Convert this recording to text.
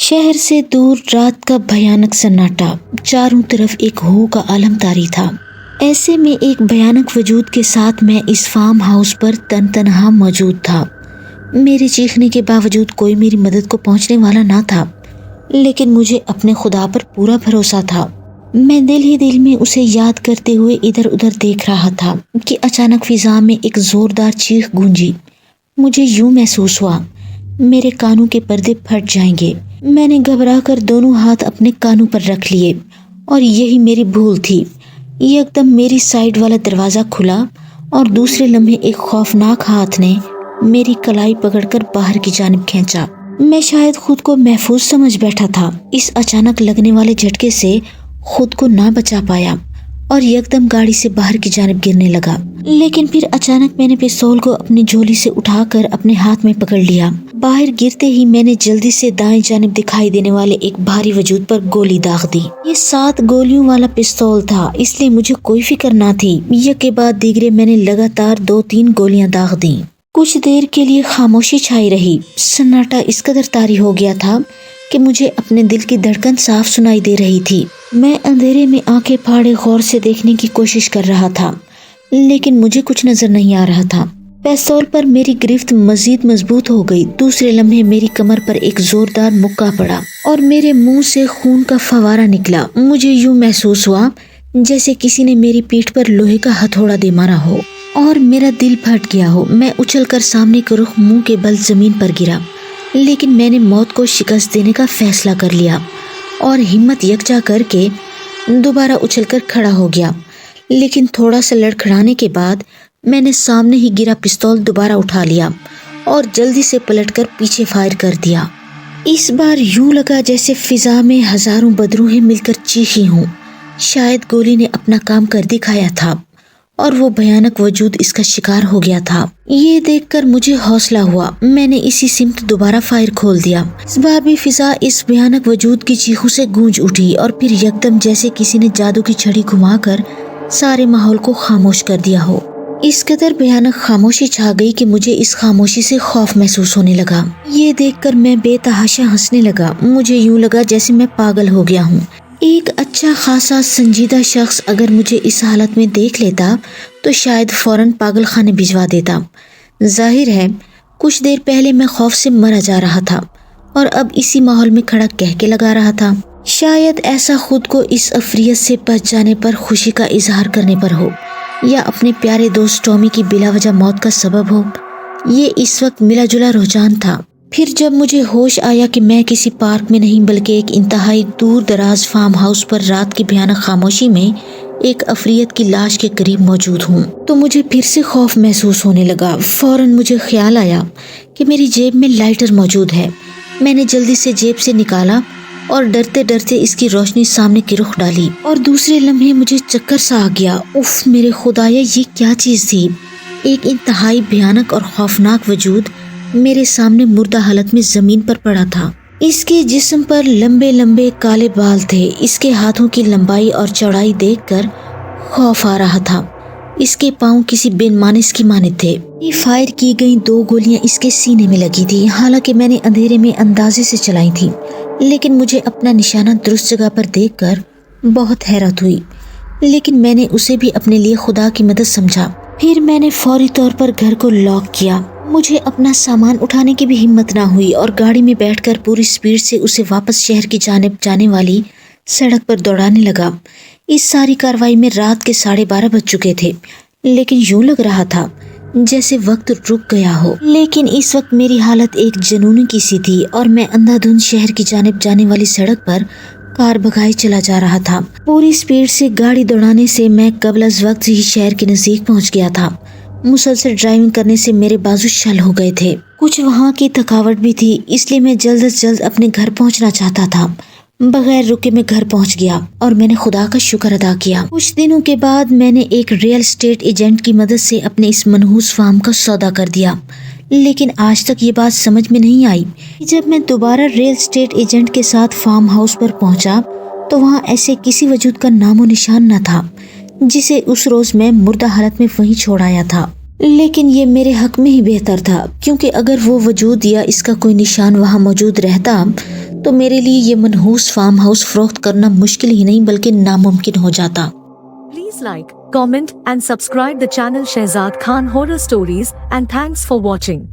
شہر سے دور رات کا بھیانک سناٹا، چاروں طرف ایک ہو کا عالم طاری تھا۔ ایسے میں ایک بھیانک وجود کے ساتھ میں اس فارم ہاؤس پر تنہا موجود تھا۔ میرے چیخنے کے باوجود کوئی میری مدد کو پہنچنے والا نہ تھا، لیکن مجھے اپنے خدا پر پورا بھروسہ تھا۔ میں دل ہی دل میں اسے یاد کرتے ہوئے ادھر ادھر دیکھ رہا تھا کہ اچانک فضا میں ایک زوردار چیخ گونجی۔ مجھے یوں محسوس ہوا میرے کانوں کے پردے پھٹ جائیں گے۔ میں نے گھبرا کر دونوں ہاتھ اپنے کانوں پر رکھ لیے، اور یہی میری بھول تھی۔ یکدم میری سائیڈ والا دروازہ کھلا اور دوسرے لمحے ایک خوفناک ہاتھ نے میری کلائی پکڑ کر باہر کی جانب کھینچا۔ میں شاید خود کو محفوظ سمجھ بیٹھا تھا، اس اچانک لگنے والے جھٹکے سے خود کو نہ بچا پایا اور یکدم گاڑی سے باہر کی جانب گرنے لگا۔ لیکن پھر اچانک میں نے پستول کو اپنی جھولی سے اٹھا کر اپنے ہاتھ میں پکڑ لیا۔ باہر گرتے ہی میں نے جلدی سے دائیں جانب دکھائی دینے والے ایک بھاری وجود پر گولی داغ دی۔ یہ 7 گولیوں والا پستول تھا، اس لیے مجھے کوئی فکر نہ تھی۔ یک کے بعد دیگرے میں نے لگاتار 2-3 گولیاں داغ دیں۔ کچھ دیر کے لیے خاموشی چھائی رہی۔ سناٹا اس قدر طاری ہو گیا تھا کہ مجھے اپنے دل کی دھڑکن صاف سنائی دے رہی تھی۔ میں اندھیرے میں آنکھیں پھاڑے غور سے دیکھنے کی کوشش کر رہا تھا، لیکن مجھے کچھ نظر نہیں آ رہا تھا۔ پستول پر میری گرفت مزید مضبوط ہو گئی۔ دوسرے لمحے میری کمر پر ایک زوردار مکہ پڑا اور میرے منہ سے خون کا فوارہ نکلا۔ مجھے یوں محسوس ہوا جیسے کسی نے میری پیٹھ پر لوہے کا ہتھوڑا دے مارا ہو اور میرا دل پھٹ گیا ہو۔ میں اچھل کر سامنے کے رخ منہ کے بل زمین پر گرا، لیکن میں نے موت کو شکست دینے کا فیصلہ کر لیا اور ہمت یکجا کر کے دوبارہ اچھل کر کھڑا ہو گیا۔ لیکن تھوڑا سا لڑکھڑانے کے بعد میں نے سامنے ہی گرا پستول دوبارہ اٹھا لیا اور جلدی سے پلٹ کر پیچھے فائر کر دیا۔ اس بار یوں لگا جیسے فضا میں ہزاروں بدروہیں مل کر چیخی ہوں۔ شاید گولی نے اپنا کام کر دکھایا تھا اور وہ بھیانک وجود اس کا شکار ہو گیا تھا۔ یہ دیکھ کر مجھے حوصلہ ہوا۔ میں نے اسی سمت دوبارہ فائر کھول دیا۔ اس بار بھی فضا اس بھیانک وجود کی چیخوں سے گونج اٹھی اور پھر یکدم جیسے کسی نے جادو کی چھڑی گھما کر سارے ماحول کو خاموش کر دیا ہو۔ اس قدر بھیانک خاموشی چھا گئی کہ مجھے اس خاموشی سے خوف محسوس ہونے لگا۔ یہ دیکھ کر میں بے تحاشا ہنسنے لگا۔ مجھے یوں لگا جیسے میں پاگل ہو گیا ہوں۔ ایک اچھا خاصا سنجیدہ شخص اگر مجھے اس حالت میں دیکھ لیتا تو شاید فوراً پاگل خانے بھجوا دیتا۔ ظاہر ہے کچھ دیر پہلے میں خوف سے مرا جا رہا تھا اور اب اسی ماحول میں کھڑا کہہ لگا رہا تھا۔ شاید ایسا خود کو اس افریت سے بچ جانے پر خوشی کا اظہار کرنے پر ہو، یا اپنے پیارے دوست ٹامی کی بلا وجہ موت کا سبب ہو۔ یہ اس وقت ملا جلا رجحان تھا۔ پھر جب مجھے ہوش آیا کہ میں کسی پارک میں نہیں بلکہ ایک انتہائی دور دراز فارم ہاؤس پر رات کی بھیانک خاموشی میں ایک افریت کی لاش کے قریب موجود ہوں، تو مجھے پھر سے خوف محسوس ہونے لگا۔ فوراً مجھے خیال آیا کہ میری جیب میں لائٹر موجود ہے۔ میں نے جلدی سے جیب سے نکالا اور ڈرتے ڈرتے اس کی روشنی سامنے کی رخ ڈالی، اور دوسرے لمحے مجھے چکر سا آ گیا۔ اف میرے خدایا، یہ کیا چیز تھی؟ ایک انتہائی بھیانک اور خوفناک وجود میرے سامنے مردہ حالت میں زمین پر پڑا تھا۔ اس کے جسم پر لمبے لمبے کالے بال تھے۔ اس کے ہاتھوں کی لمبائی اور چوڑائی دیکھ کر خوف آ رہا تھا۔ اس کے پاؤں کسی بے مانس کی مانند تھے۔ یہ فائر کی گئی 2 گولیاں اس کے سینے میں لگی تھی۔ حالانکہ میں نے اندھیرے میں اندازے سے چلائی تھی، لیکن مجھے اپنا نشانہ درست جگہ پر دیکھ کر بہت حیرت ہوئی۔ لیکن میں نے اسے بھی اپنے لیے خدا کی مدد سمجھا۔ پھر میں نے فوری طور پر گھر کو لاک کیا۔ مجھے اپنا سامان اٹھانے کی بھی ہمت نہ ہوئی اور گاڑی میں بیٹھ کر پوری سپیڈ سے اسے واپس شہر کی جانب جانے والی سڑک پر دوڑانے لگا۔ اس ساری کارروائی میں رات کے 12:30 بج چکے تھے، لیکن یوں لگ رہا تھا جیسے وقت رک گیا ہو۔ لیکن اس وقت میری حالت ایک جنون کی سی تھی اور میں اندھا دھند شہر کی جانب جانے والی سڑک پر کار بھگائے چلا جا رہا تھا۔ پوری سپیڈ سے گاڑی دوڑانے سے میں قبل از وقت ہی شہر کے نزدیک پہنچ گیا تھا۔ مسلسل ڈرائیونگ کرنے سے میرے بازو شل ہو گئے تھے۔ کچھ وہاں کی تھکاوٹ بھی تھی، اس لیے میں جلد از جلد اپنے گھر پہنچنا چاہتا تھا۔ بغیر رکے میں گھر پہنچ گیا اور میں نے خدا کا شکر ادا کیا۔ کچھ دنوں کے بعد میں نے ایک ریئل اسٹیٹ ایجنٹ کی مدد سے اپنے اس منحوس فارم کا سودا کر دیا۔ لیکن آج تک یہ بات سمجھ میں نہیں آئی کہ جب میں دوبارہ ریئل اسٹیٹ ایجنٹ کے ساتھ فارم ہاؤس پر پہنچا تو وہاں ایسے کسی وجود کا نام و نشان نہ تھا جسے اس روز میں مردہ حالت میں وہیں چھوڑ آیا تھا۔ لیکن یہ میرے حق میں ہی بہتر تھا، کیونکہ اگر وہ وجود یا اس کا کوئی نشان وہاں موجود رہتا تو میرے لیے یہ منحوس فارم ہاؤس فروخت کرنا مشکل ہی نہیں بلکہ ناممکن ہو جاتا۔ Please like, comment and subscribe the channel Shehzad Khan Horror Stories and thanks for watching.